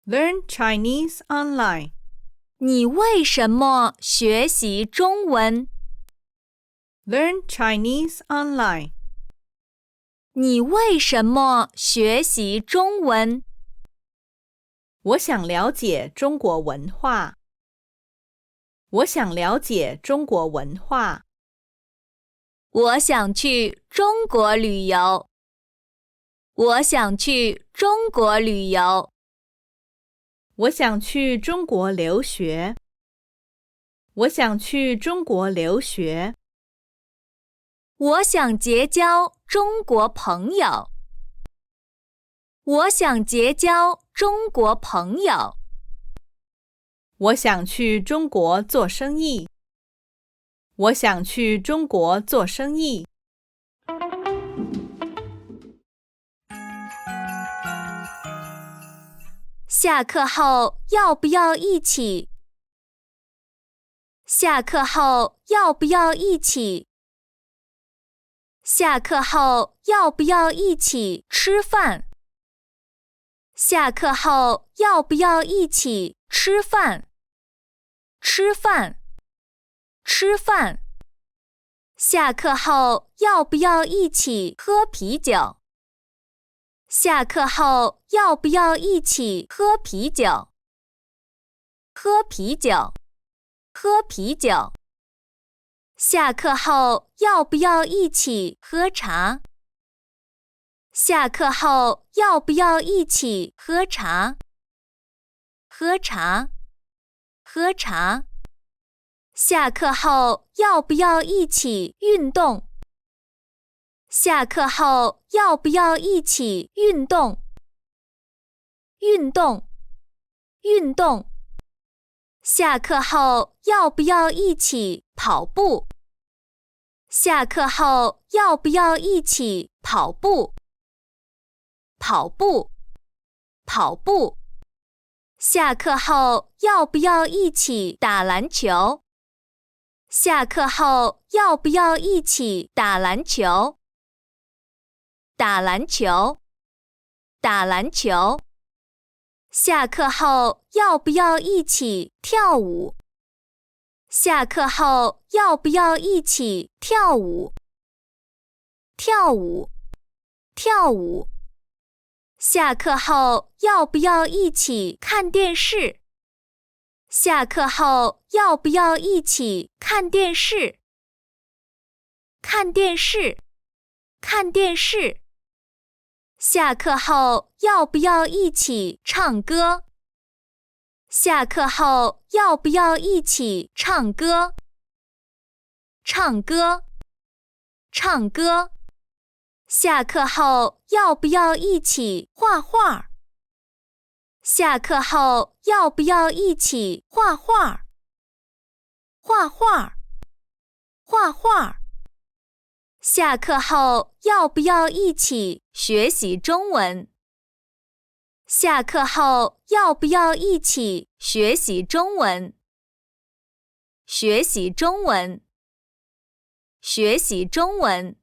Learn Chinese online. 你为什么学习中文？ Learn Chinese online. 你为什么学习中文？我想了解中国文化。我想了解中国文化。我想去中国旅游。我想去中国旅游。我想去中国留学。我想去中国留学。我想结交中国朋友。我想结交中国朋友。我想去中国做生意。我想去中国做生意。下课后要不要一起？下课后要不要一起？下课后要不要一起吃饭？下课后要不要一起吃饭？吃饭，吃饭。下课后要不要一起喝啤酒？下课后要不要一起喝啤酒？喝啤酒，喝啤酒。下课后要不要一起喝茶？下课后要不要一起喝茶？喝茶，喝茶。下课后要不要一起运动？下课后要不要一起运动？运动，运动。下课后要不要一起跑步？下课后要不要一起跑步？跑步，跑步。下课后要不要一起打篮球？下课后要不要一起打篮球？打篮球，打篮球。下课后要不要一起跳舞？下课后要不要一起跳舞？跳舞，跳舞。下课后要不要一起看电视？下课后要不要一起看电视？看电视，看电视。下课后要不要一起唱歌？下课后要不要一起唱歌？唱歌，唱歌。下课后要不要一起画画？下课后要不要一起画画？画画，画画。下课后要不要一起学习中文？下课后要不要一起学习中文？学习中文，学习中文。